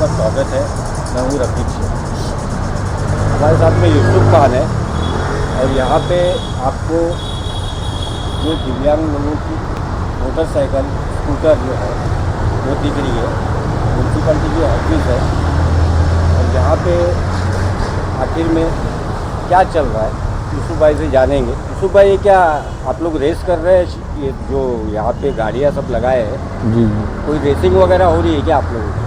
आपका स्वागत है। मैं हूँ रफीक शेख। हमारे साथ में यूसुफ खान है और यहाँ पे आपको जो दिव्यांग लोगों की मोटरसाइकिल स्कूटर जो है वो दिख रही है। म्यूनसिपलिटी की ऑफिस है और यहाँ पे आखिर में क्या चल रहा है यूसुफ भाई से जानेंगे। यूसुफ भाई, ये क्या आप लोग रेस कर रहे हैं? ये जो यहाँ पे गाड़ियाँ सब लगाए हैं, जी कोई रेसिंग वगैरह हो रही है क्या आप लोगों की?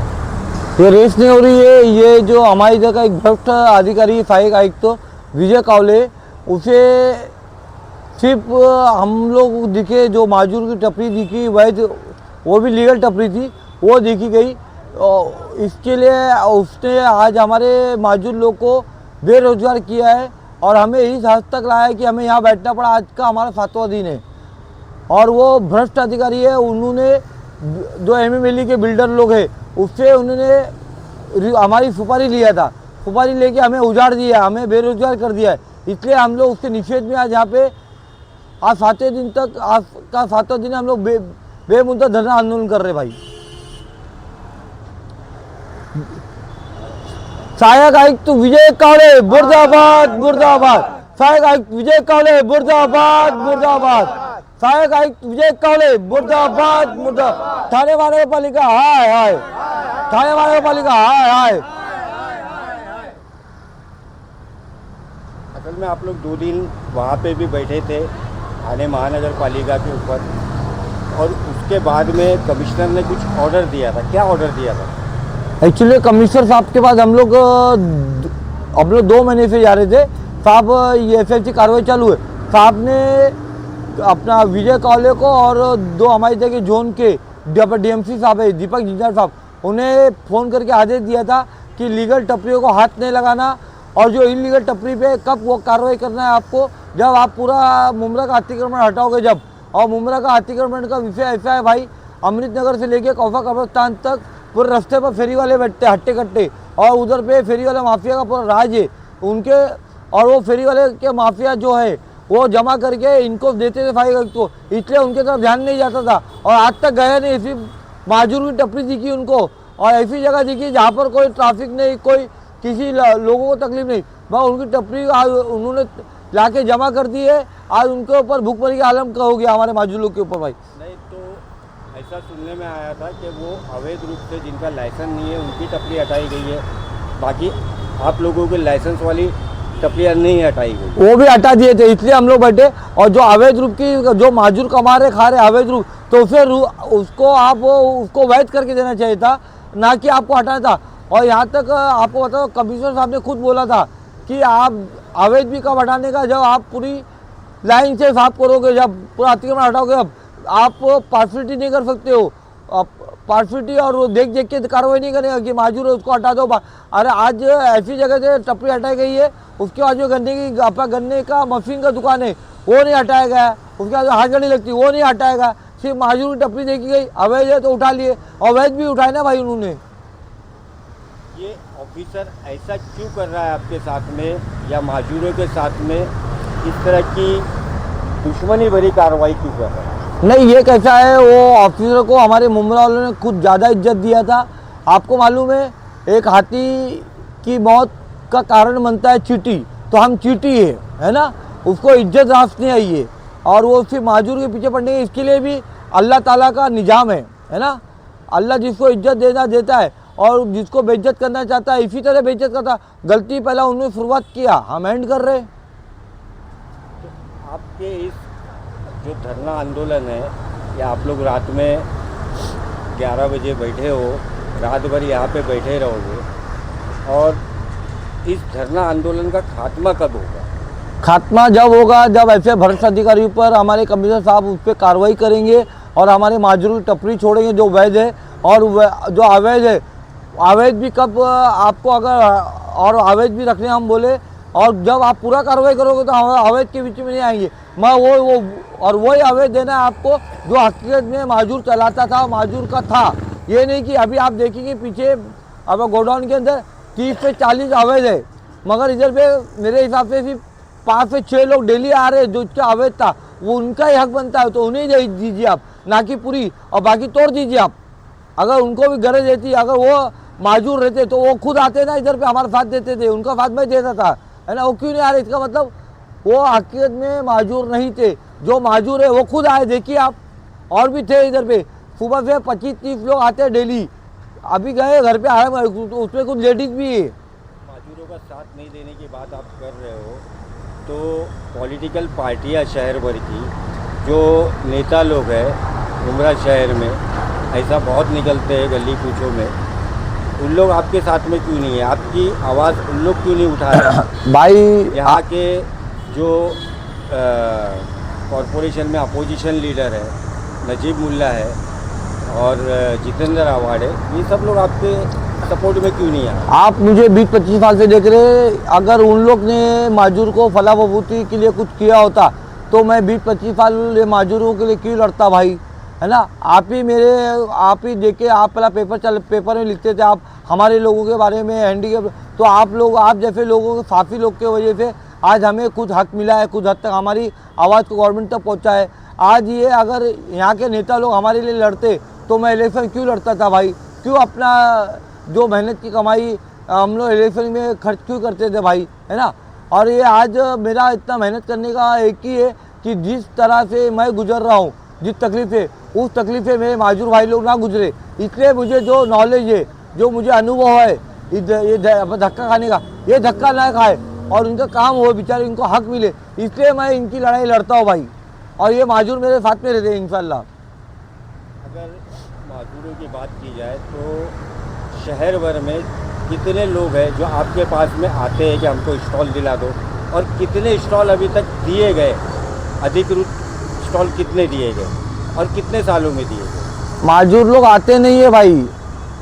ये रेस नहीं हो रही है। ये जो हमारी जगह एक भ्रष्ट अधिकारी सहायक आयुक्त तो विजय कावले, उसे सिर्फ हम लोग दिखे, जो माजूर की टपरी दिखी वैध, वो भी लीगल टपरी थी, वो देखी गई। और इसके लिए उसने आज हमारे माजूर लोग को बेरोजगार किया है और हमें इस हद तक लाया है कि हमें यहाँ बैठना पड़ा। आज का हमारा 7वां दिन है और वो भ्रष्ट अधिकारी है। उन्होंने जो MMLE के बिल्डर लोग हैं उससे उन्होंने हमारी सुपारी लिया था। सुपारी लेके हमें उजाड़ दिया, हमें बेरोजगार कर दिया है। इसलिए हम लोग उसके निषेध में आज यहाँ पे आज 7वें दिन तक, आज का 7वां दिन हम लोग बेमुद्दा धरना आंदोलन कर रहे भाई। सहायक आयुक्त विजय कावले मुर्दाबाद मुर्दाबाद। सहायक आयुक्त विजय कावले मुर्दाबाद मुर्दाबाद। सहायक आयुक्त विजय कावले मुर्दाबाद मुर्दाबाद। थाने महानगरपालिका हाय हाय। थाने महानगरपालिका हाय हाय। असल में आप लोग 2 दिन वहाँ पे भी बैठे थे थाने महानगर पालिका के ऊपर और उसके बाद में कमिश्नर ने कुछ ऑर्डर दिया था। क्या ऑर्डर दिया था? एक्चुअली कमिश्नर साहब के पास हम लोग 2 महीने से जा रहे थे। साहब ये SLC कार्रवाई चालू है। साहब ने अपना विजय कावले को और 2 हमारी जगह जोन के DMC साहब है दीपक जिंजार साहब, उन्हें फ़ोन करके आदेश दिया था कि लीगल टपरियों को हाथ नहीं लगाना और जो इलीगल टपरी पे कब वो कार्रवाई करना है आपको, जब आप पूरा मुमरा का अतिक्रमण हटाओगे जब। और मुमरा का अतिक्रमण का विषय ऐसा है भाई, अमृत नगर से लेके कौफा कब्रिस्तान तक पूरे रास्ते पर फेरी वाले बैठते हट्टे कट्टे और उधर पे फेरी वाले माफिया का पूरा राज है उनके। और वो फेरी वाले के माफिया जो है वो जमा करके इनको देते थे फाइव को, इसलिए उनके तरफ ध्यान नहीं जाता था और आज तक गए नहीं। ऐसी माजूर की टपरी दिखी उनको और ऐसी जगह दिखी जहाँ पर कोई ट्रैफिक नहीं, कोई किसी लोगों को तकलीफ नहीं, बस उनकी टपरी आज उन्होंने लाके जमा कर दी है। आज उनके ऊपर भूखमरी का आलम हो गया हमारे माजूर लोग के ऊपर भाई। नहीं तो ऐसा सुनने में आया था कि वो अवैध रूप से जिनका लाइसेंस नहीं है उनकी टपरी हटाई गई है, बाकी आप लोगों के लाइसेंस वाली टपरियाँ नहीं हटाई गई, वो भी हटा दिए थे। इसलिए हम लोग बैठे और जो अवैध रूप की जो माजूर कमा रहे खा रहे अवैध रूप, तो फिर उसको आप उसको वैध करके देना चाहिए था, ना कि आपको हटाना था। और यहाँ तक आपको बताओ, कमिश्नर साहब ने खुद बोला था कि आप अवैध भी कब हटाने का, जब आप पूरी लाइन से साफ करोगे, जब पूरा अतिक्रमण हटाओगे। अब आप पार्शलिटी नहीं कर सकते हो, आप पार्शलिटी और देख देख के कार्रवाई नहीं करेगा कि माजूर है उसको हटा दो। अरे आज ऐसी जगह से टपरी हटाई गई है, उसके बाद जो गन्ने का मशीन का दुकान है वो नहीं हटाया गया, उसके बाद जो हाथगढ़ी लगती है वो नहीं हटाया गया, सिर्फ माजूर की टपरी देखी गई। अवैध है तो उठा लिए, अवैध भी उठाए ना भाई उन्होंने। ये ऑफिसर ऐसा क्यों कर रहा है आपके साथ में या माजूरों के साथ में, इस तरह की दुश्मनी भरी कार्रवाई क्यों कर रहा है? नहीं, ये कैसा है, वो ऑफिसर को हमारे मुमरा वालों ने कुछ ज़्यादा इज्जत दिया था। आपको मालूम है, एक हाथी की मौत का कारण बनता है चींटी, तो हम चींटी है ना, उसको इज्जत रास नहीं आई है और वो सिर्फ माजूर के पीछे पड़ने, इसके लिए भी अल्लाह ताला का निजाम है ना। अल्लाह जिसको इज्जत देना देता है और जिसको बेइज्जत करना चाहता है इसी तरह बेइज्जत करता। गलती पहला उन्होंने शुरुआत किया, हम एंड कर रहे। तो आपके इस जो धरना आंदोलन है, या आप लोग रात में 11 बजे बैठे हो, रात भर यहाँ पे बैठे रहोगे, और इस धरना आंदोलन का खात्मा कब होगा? खात्मा जब होगा जब ऐसे भ्रष्ट अधिकारियों पर हमारे कमिश्नर साहब उस पर कार्रवाई करेंगे और हमारे माजूर की टपरी छोड़ेंगे जो वैध है, और जो अवैध है, अवैध भी कब आपको अगर और अवैध भी रखने हम बोले, और जब आप पूरा कार्रवाई करोगे तो हम अवैध के बीच में नहीं आएंगे। मैं वो और वही अवैध देना है आपको जो हकीकत में माजूर चलाता था, माजूर का था। ये नहीं कि अभी आप देखेंगे पीछे अब गोडाउन के अंदर 30 से 40 अवैध है, मगर इधर पे मेरे हिसाब से सिर्फ 5 से 6 लोग डेली आ रहे हैं जो इसका अवैध था, वो उनका ही हक बनता है, तो उन्हें दीजिए आप, ना कि पूरी, और बाकी तोड़ दीजिए आप। अगर उनको भी गरज रहती, अगर वो माजूर रहते तो वो खुद आते ना इधर पे हमारा साथ देते थे, उनका साथ मैं देता था, है ना। वो क्यों नहीं आ रहे, इसका मतलब वो हकीकत में माजूर नहीं थे। जो माजूर है वो खुद आए, देखिए आप, और भी थे इधर पे, सुबह से 25-30 लोग आते हैं डेली। अभी गए घर पे आराम, उसमें कुछ लेडीज भी है। मजदूरों का साथ नहीं देने की बात आप कर रहे हो, तो पॉलिटिकल पार्टियां शहर भर की जो नेता लोग हैं उमरा शहर में, ऐसा बहुत निकलते हैं गली कूचों में, उन लोग आपके साथ में क्यों नहीं है? आपकी आवाज़ उन लोग क्यों नहीं उठा रहे? भाई यहाँ के जो कॉरपोरेशन में अपोजिशन लीडर है नजीब मुल्ला है और जितेंद्र आवाड़ है, ये सब लोग आपके सपोर्ट में क्यों नहीं आए? आप मुझे 20-25 साल से देख रहे, अगर उन लोग ने माजूर को फला बबूती के लिए कुछ किया होता तो मैं 20-25 साल ये माजूरों के लिए क्यों लड़ता भाई, है ना। आप ही देखे, आप पहला पेपर में लिखते थे आप हमारे लोगों के बारे में, हैंडीकैप, तो आप जैसे लोगों के काफ़ी लोग के वजह से आज हमें कुछ हक मिला है, कुछ हद तक हमारी आवाज़ को गवर्नमेंट तक पहुंचा है। आज ये अगर यहाँ के नेता लोग हमारे लिए लड़ते तो मैं इलेक्शन क्यों लड़ता था भाई, क्यों अपना जो मेहनत की कमाई हम लोग इलेक्शन में खर्च क्यों करते थे भाई, है ना। और ये आज मेरा इतना मेहनत करने का एक ही है कि जिस तरह से मैं गुजर रहा हूँ, जिस तकलीफ है, उस तकलीफ से मेरे माजूर भाई लोग ना गुजरे, इसलिए मुझे जो नॉलेज है, जो मुझे अनुभव है ये धक्का खाने का, ये धक्का ना खाए और उनका काम हो, बेचारे इनको हक मिले, इसलिए मैं इनकी लड़ाई लड़ता हूँ भाई। और ये माजूर मेरे साथ में रहते हैं इंशाल्लाह। अगर माजूरों की बात की जाए तो शहर भर में कितने लोग हैं जो आपके पास में आते हैं कि हमको स्टॉल दिला दो, और कितने स्टॉल अभी तक दिए गए, अधिकृत स्टॉल कितने दिए गए और कितने सालों में दिए गए? माजूर लोग आते नहीं है भाई,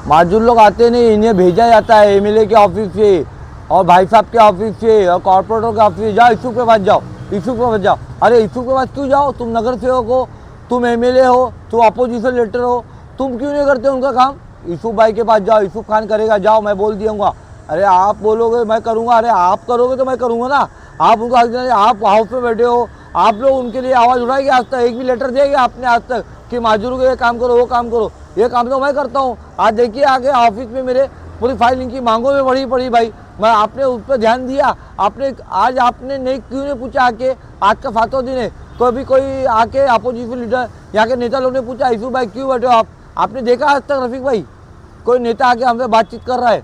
माजूर लोग आते नहीं, इन्हें भेजा जाता है एमएलए के ऑफिस से और भाई साहब के ऑफिस से और कॉर्पोरेटर के ऑफिस से, जाओ इशू के पास जाओ, इशू के पास जाओ। अरे इशू के पास क्यों जाओ, तुम नगर सेवक हो, तुम एमएलए हो, तुम अपोजिशन लीडर हो, तुम क्यों नहीं करते उनका काम? यूसुफ भाई के पास जाओ, यूसुफ खान करेगा, जाओ मैं बोल दूँगा। अरे आप बोलोगे मैं करूँगा, अरे आप करोगे तो मैं करूँगा ना। आप उनको आप हाउस में बैठे हो, आप लोग उनके लिए आवाज़ उठाएंगे, आज तक एक भी लेटर देंगे आपने आज तक कि माजूर को ये काम करो वो काम करो? ये काम तो मैं करता हूँ। आज देखिए आगे ऑफिस में मेरे पूरी फाइल इनकी मांगों में बढ़ी पड़ी भाई, मैं आपने उस पर ध्यान दिया? आपने नहीं क्यों नहीं पूछा आके? आज का 7वां दिन है, कभी कोई आके अपोजिशन लीडर यहाँ के नेता लोग ने पूछा यूसुफ भाई क्यों बैठे हो आप? आपने देखा आज तक रफीक भाई कोई नेता आके हमसे बातचीत कर रहा है?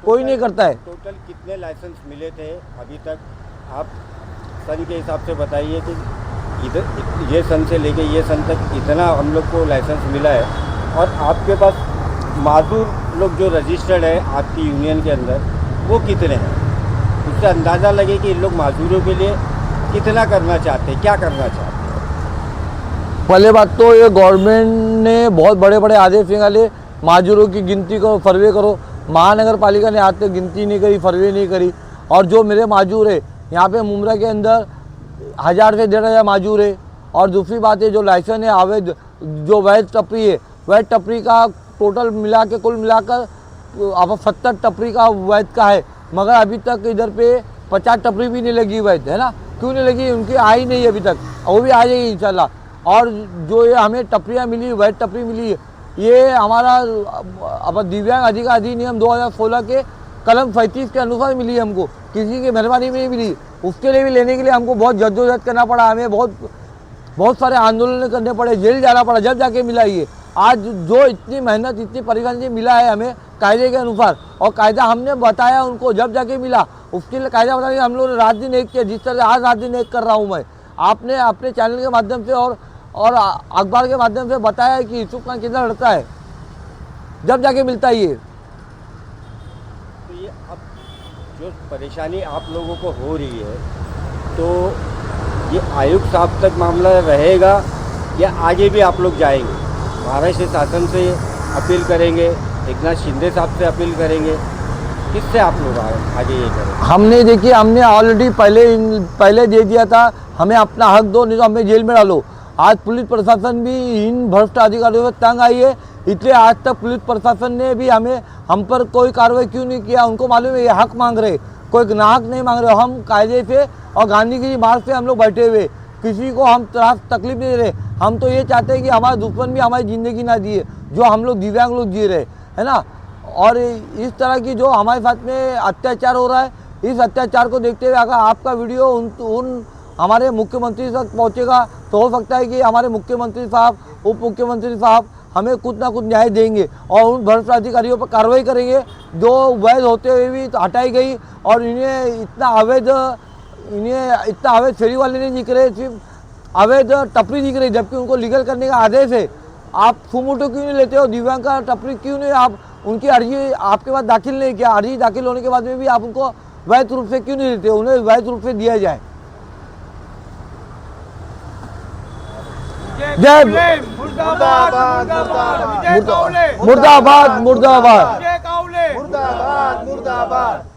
कोई नहीं करता है। टोटल कितने लाइसेंस मिले थे अभी तक? आप सन के हिसाब से बताइए कि इधर ये सन से लेके ये सन तक इतना हम लोग को लाइसेंस मिला है, और आपके पास माजूर लोग जो रजिस्टर्ड है आपकी यूनियन के अंदर वो कितने हैं? उससे अंदाज़ा लगे कि इन लोग माजूरों के लिए कितना करना चाहते हैं, क्या करना चाहते हैं। पहले बात तो ये गवर्नमेंट ने बहुत बड़े बड़े आदेश निकाले, माजूरों की गिनती करो, सर्वे करो। महानगर पालिका ने आज तक गिनती नहीं करी, सर्वे नहीं करी। और जो मेरे माजूर है यहाँ पे मुमरा के अंदर 1000 से 1500 माजूर है। और दूसरी बात है जो लाइसेंस है अवैध, जो वैध टपरी है, वैध टपरी का टोटल मिला के कुल मिलाकर अब 70 टपरी का वैध का है, मगर अभी तक इधर पे 50 टपरी भी नहीं लगी वैध, है ना। क्यों नहीं लगी? उनकी आई नहीं अभी तक, वो भी आ जाएगी इंशाल्लाह। और जो ये हमें टपरियाँ मिली, वैध टपरी मिली है, ये हमारा अब दिव्यांग अधिकार अधिनियम 2016 के कलम 35 के अनुसार मिली है हमको, किसी की मेहरबानी में नहीं मिली। उसके लिए भी लेने के लिए हमको बहुत जद्दोजहद करना पड़ा, हमें बहुत सारे आंदोलन करने पड़े, जेल जाना पड़ा, जब जाके मिला ये। आज जो इतनी मेहनत इतनी परेशानी से मिला है हमें कायदे के अनुसार, और कायदा हमने बताया उनको जब जाके मिला, उसके लिए कायदा बताने हम लोगों ने रात दिन एक किया, जिस तरह आज रात दिन एक कर रहा हूँ मैं। आपने अपने चैनल के माध्यम से और अखबार के माध्यम से बताया है कि यूसुफ खान कितना लड़ता है, जब जाके मिलता है ये। तो ये अब जो परेशानी आप लोगों को हो रही है, तो ये आयुक्त साहब तक मामला रहेगा या आगे भी आप लोग जाएंगे? महाराष्ट्र शासन से अपील करेंगे, एकनाथ शिंदे साहब से अपील करेंगे, किससे आप लोग आगे ये करेंगे? हमने देखिए, हमने ऑलरेडी पहले दे दिया था, हमें अपना हक दो नहीं तो हमें जेल में डालो। आज पुलिस प्रशासन भी इन भ्रष्ट अधिकारियों से तंग आई है, इसलिए आज तक पुलिस प्रशासन ने भी हम पर कोई कार्रवाई क्यों नहीं किया? उनको मालूम है ये हक मांग रहे, कोई नाहक नहीं मांग रहे। हम कायदे से और गांधी की मार्ग से हम लोग बैठे हुए, किसी को हम तकलीफ नहीं दे रहे। हम तो ये चाहते हैं कि हमारे दुश्मन भी हमारी ज़िंदगी ना जिए जो हम लोग दिव्यांग लोग जी रहे, है ना। और इस तरह की जो हमारे साथ में अत्याचार हो रहा है, इस अत्याचार को देखते हुए अगर आपका वीडियो उन हमारे मुख्यमंत्री तक पहुंचेगा तो हो सकता है कि हमारे मुख्यमंत्री साहब, उप मुख्यमंत्री साहब हमें कुछ ना कुछ न्याय देंगे और उन भ्रष्ट अधिकारियों पर कार्रवाई करेंगे जो वैध होते हुए भी तो हटाई गई। और इन्हें इतना अवैध फेरी वाले नहीं दिख रहे, सिर्फ अवैध टपरी दिख रही, जबकि उनको लीगल करने का आदेश है। आप सुमोटो क्यों नहीं लेते हो? दिव्यांग का टपरी क्यों नहीं आप उनकी अर्जी आपके पास दाखिल नहीं किया? अर्जी दाखिल होने के बाद में भी आप उनको वैध रूप से क्यों नहीं देते? उन्हें वैध रूप से दिया जाए। जय मुर्दाबाद मुर्दाबाद मुर्दाबाद मुर्दाबाद मुर्दाबाद मुर्दाबाद